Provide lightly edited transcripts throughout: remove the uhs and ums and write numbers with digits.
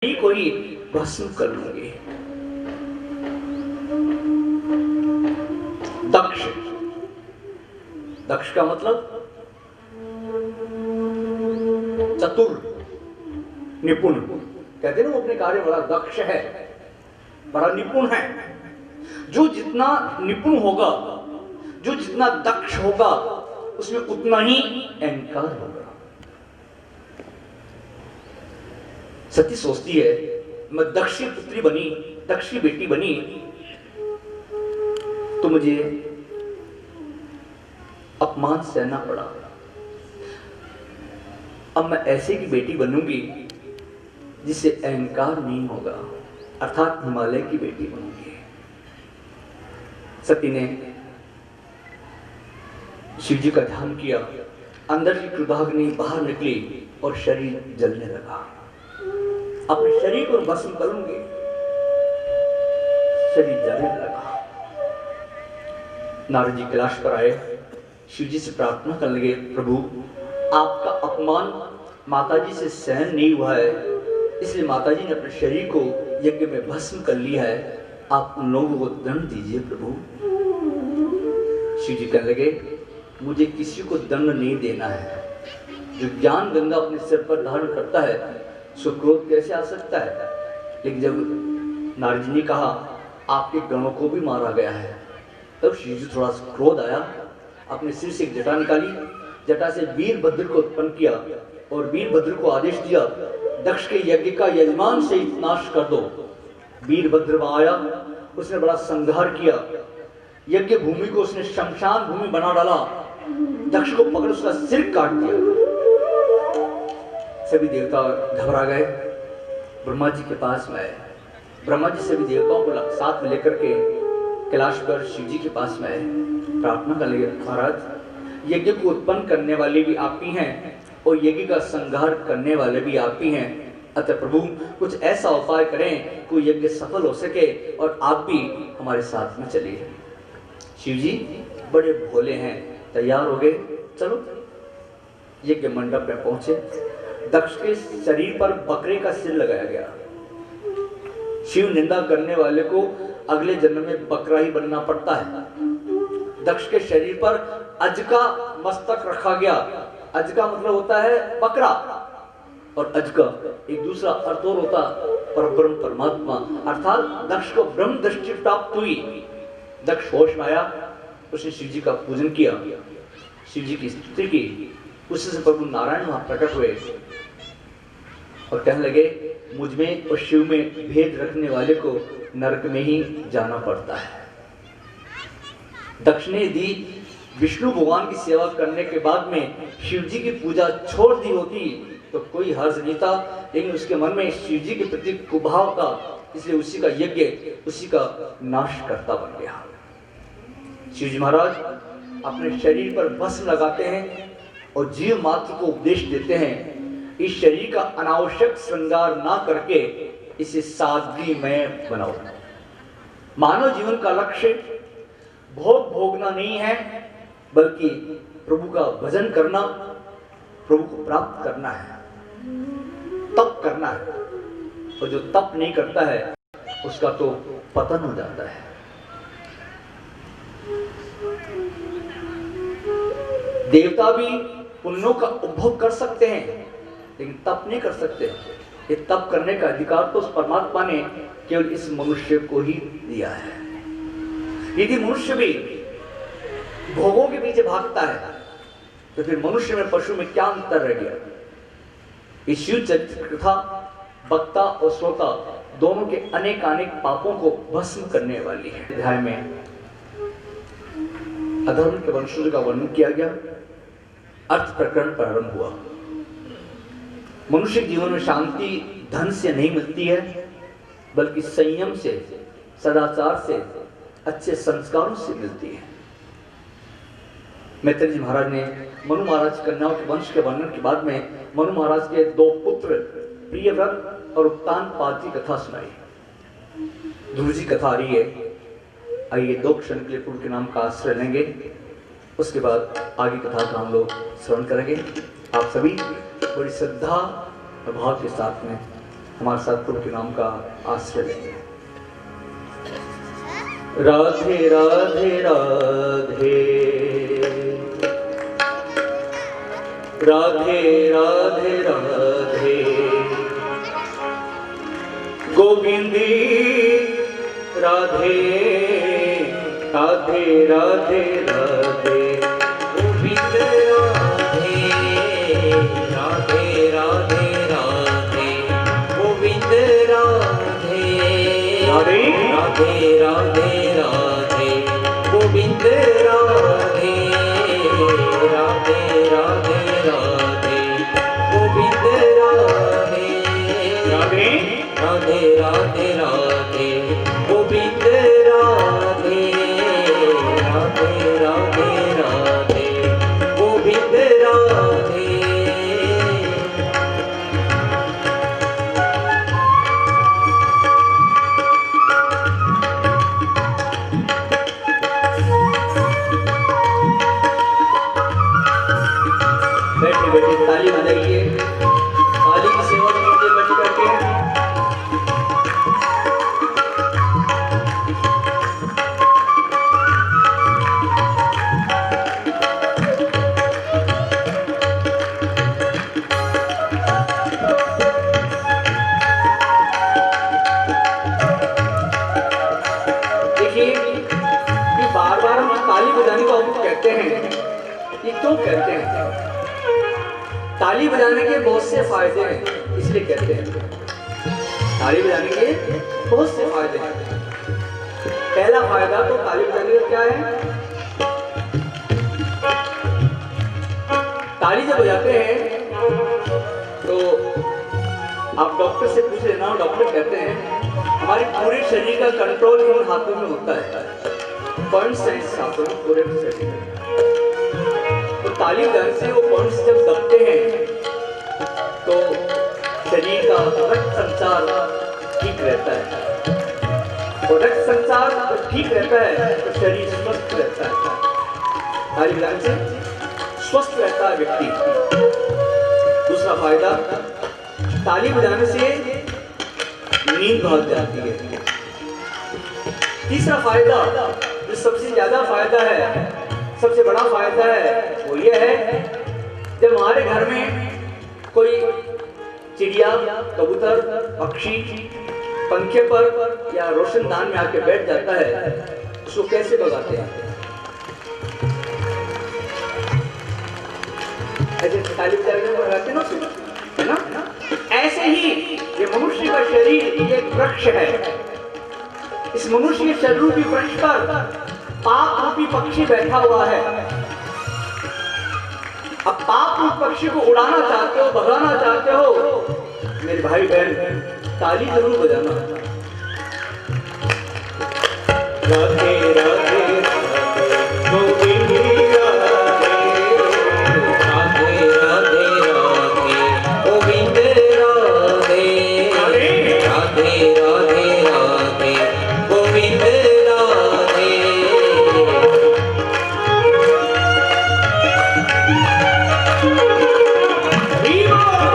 को ही भस्म कर लूंगे। दक्ष, दक्ष का मतलब चतुर, निपुण। कहते हैं ना वो अपने कार्य बड़ा दक्ष है, बड़ा निपुण है। जो जितना निपुण होगा, जो जितना दक्ष होगा, उसमें उतना ही अहंकार होगा। सती सोचती है मैं दक्ष की पुत्री बनी, दक्ष की बेटी बनी, तो मुझे अपमान सहना पड़ा। अब मैं ऐसे की बेटी बनूंगी जिससे अहंकार नहीं होगा, अर्थात हिमालय की बेटी बनूंगी। सती ने शिव जी का ध्यान किया, अंदर की क्रोधाग्नि बाहर निकली और शरीर जलने लगा। अपने शरीर को भस्म करूंगी, शरीर जलने लगा। नारद जी कैलाश पर आए, शिव जी से प्रार्थना करने लगे, प्रभु आपका अपमान माताजी से सहन नहीं हुआ है, इसलिए माताजी ने अपने शरीर को यज्ञ में भस्म कर लिया है, आप उन लोगों को दंड दीजिए प्रभु। शिव जी कहने लगे, मुझे किसी को दंड नहीं देना है। जो ज्ञान गंगा अपने सिर पर धारण करता है, सो क्रोध कैसे आ सकता है। लेकिन जब नारद जी ने कहा आपके गणों को भी मारा गया है, तब शिव जी थोड़ा क्रोध आया, अपने सिर से एक जटा निकाली, जटा से वीरभद्र को उत्पन्न किया और वीरभद्र को आदेश दिया, दक्ष के यज्ञ का यजमान से नाश कर दो। वीरभद्र वहां आया, उसने बड़ा संहार किया, यज्ञ भूमि को उसने शमशान भूमि बना डाला, दक्ष को पकड़ उसका सिर काट दिया। सभी देवता घबरा गए, ब्रह्मा जी के पास में आए। ब्रह्मा जी सभी देवताओं को साथ में लेकर के कैलाश पर शिव जी के पास में आए, प्रार्थना कर लगे, महाराज यज्ञ को उत्पन्न करने वाले भी आप ही हैं और यज्ञ का संहार करने वाले भी आप ही हैं, अतः प्रभु कुछ ऐसा उपाय करें कोई यज्ञ सफल हो सके और आप भी हमारे साथ में चलिए। शिव जी बड़े भोले हैं, तैयार हो गए, चलो। यज्ञ मंडप में पहुंचे, दक्ष के शरीर पर बकरे का सिर लगाया गया। शिव निंदा करने वाले को अगले जन्म में बकरा ही बनना पड़ता है। दक्ष के शरीर पर अज का मस्तक रखा गया। अज का मतलब होता है बकरा, और अज का एक दूसरा अर्थ और होता परब्रह्म परमात्मा, अर्थात दक्ष को ब्रह्म दृष्टि प्राप्त हुई। दक्ष होश में आया, उसने शिव जी का पूजन किया, शिव जी की स्तुति की। उससे प्रभु नारायण वहां प्रकट हुए और कहने लगे, मुझ में और शिव में भेद रखने वाले को नरक में ही जाना पड़ता है। दक्ष ने यदि विष्णु भगवान की सेवा करने के बाद में शिव जी की पूजा छोड़ दी होती तो कोई हर्ज नहीं था, लेकिन उसके मन में शिव जी के प्रति कुभाव था, इसलिए उसी का यज्ञ, उसी का नाश करता बन गया। शिव जी महाराज अपने शरीर पर भस्म लगाते हैं और जीव मात्र को उपदेश देते हैं, इस शरीर का अनावश्यक श्रृंगार ना करके इसे सादगी में बनाओ। मानव जीवन का लक्ष्य भोग भोगना नहीं है, बल्कि प्रभु का भजन करना, प्रभु को प्राप्त करना है, तप करना है। और जो तप नहीं करता है उसका तो पतन हो जाता है। देवता भी पुण्यों का उपभोग कर सकते हैं, लेकिन तप नहीं कर सकते। ये तप करने का अधिकार तो उस परमात्मा ने केवल इस मनुष्य को ही दिया है। यदि मनुष्य भी भोगों के पीछे भागता है तो फिर मनुष्य में पशु में क्या अंतर रह गया। इस शिव चरित्र कथा वक्ता और श्रोता दोनों के अनेक पापों को भस्म करने वाली है। अध्याय में अधर्म के वंशज का वर्णन किया गया, अर्थ प्रकरण प्रारंभ हुआ। मनुष्य जीवन में शांति धन से नहीं मिलती है, बल्कि संयम से, सदाचार से, अच्छे संस्कारों से मिलती है। मैत्री जी महाराज ने मनु महाराज कन्याओं के वंश के वर्णन के बाद में मनु महाराज के दो पुत्र प्रियव्रत और उत्तानपाद की कथा सुनाई। ध्रुव जी कथा आ रही है, आइए 2 क्षण के लिए प्रभु के नाम का आश्रय लेंगे, उसके बाद आगे कथा का हम लोग श्रवण करेंगे। आप सभी बड़ी श्रद्धा और भाव के साथ में हमारे साथ प्रभु के नाम का आश्रय लेंगे। राधे राधे राधे राधे राधे राधे गोविंदी राधे राधे राधे राधे गोविंद राधे राधे राधे राधे गोविंद राधे राधे राधे राधे राधे गोविंद राधे राधे राधे राधे गोविंद राधे राधे राधे राधे राधे गोविंद राधे राधे राधे राधे गोविंद राधे। बैठे बैठे ताली बजाइए, ताली की सेवा कीजिए बैठ करके। देखिए कि बार बार हम ताली बजाने को आपको कहते हैं, ये क्यों कहते हैं? ताली बजाने के बहुत से फायदे हैं, इसलिए कहते हैं। ताली बजाने के बहुत से फायदे हैं। पहला फायदा तो ताली बजाने का क्या है? ताली जब बजाते हैं तो आप डॉक्टर से पूछ लेना, डॉक्टर कहते हैं हमारे पूरे शरीर का कंट्रोल इन हाथों में होता है, पॉइंट्स हैं इस हाथों में पूरे शरीर में। तो ताली बजाने से वो पॉइंट्स जब दबते हैं तो शरीर का रक्त संचार ठीक रहता है, और रक्त संचार जब ठीक रहता है तो शरीर स्वस्थ रहता है। ताली बजाने से स्वस्थ रहता है व्यक्ति। दूसरा फायदा, ताली बजाने से नींद भाग जाती है। तीसरा फायदा, जो सबसे ज्यादा फायदा है, सबसे बड़ा फायदा है, वो ये है जब हमारे घर में कोई चिड़िया, कबूतर, पक्षी पंखे पर या रोशनदान में आके बैठ जाता है, उसको कैसे भगाते हैं? ऐसे ताली बजाने में भगाते ना, है ना? ऐसे ही ये मनुष्य का शरीर एक वृक्ष है। इस मनुष्य के शरीर रूपी वृक्ष पर पाप रूपी पक्षी बैठा हुआ है। अब पाप रूपी पक्षी को उड़ाना चाहते हो, भगाना चाहते हो, मेरे भाई बहन ताली जरूर बजाना। राधे राधे गोविंद राधे राधे राधे राधे गोविंद राधे राधे राधे राधे गोविंद राधे। राधे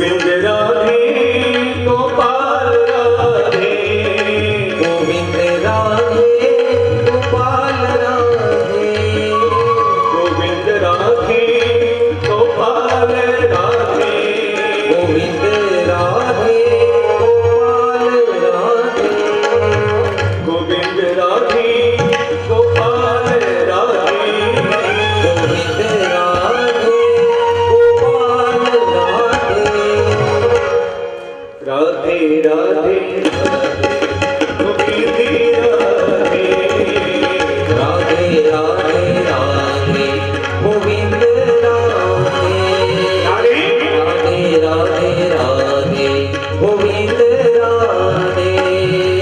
गोविंद राधे गोपाल राधे, गोविंद राधे गोपाल राधे, गोविंद राधे गोपाल राधे, गोविंद राधे गोपाल राधे, गोविंद राधे गोपाल राधे, गोविंद राधे गोपाल राधे, राधे राधे गोविंद राधे, राधे राधे राधे गोविंद राधे, राधे राधे राधे राधे गोविंद राधे,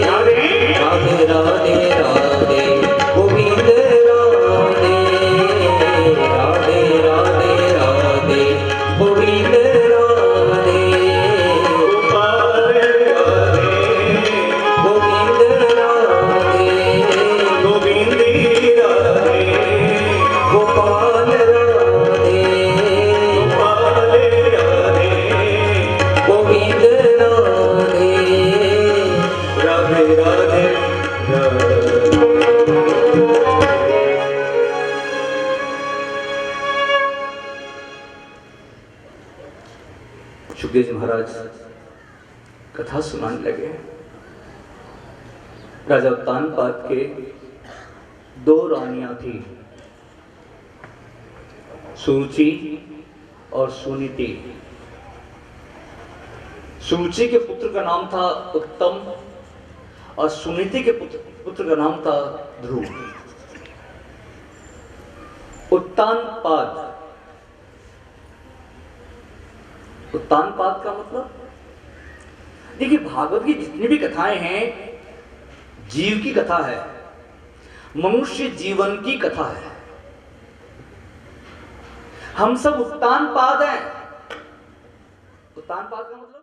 राधे राधे राधे राधे गोविंद राधे, राधे राधे राधे गोविंद राधे, गोपाल राधे, गोविंद राधे, गोविंद राधे, गोपाल राधे, गोपाल राधे, गोविंद राधे, राधे राधे राधे। सुखदेव जी महाराज कथा सुनाने लगे। राजा उत्तानपाद के 2 रानियां थी, सुरुचि और सुनीति। सुरुचि के पुत्र का नाम था उत्तम और सुनीति के पुत्र का नाम था ध्रुव। उत्तानपाद, उत्तानपाद का मतलब, देखिए भागवत की जितनी भी कथाएं हैं जीव की कथा है, मनुष्य जीवन की कथा है। हम सब उत्तानपाद हैं। उत्तानपाद का मतलब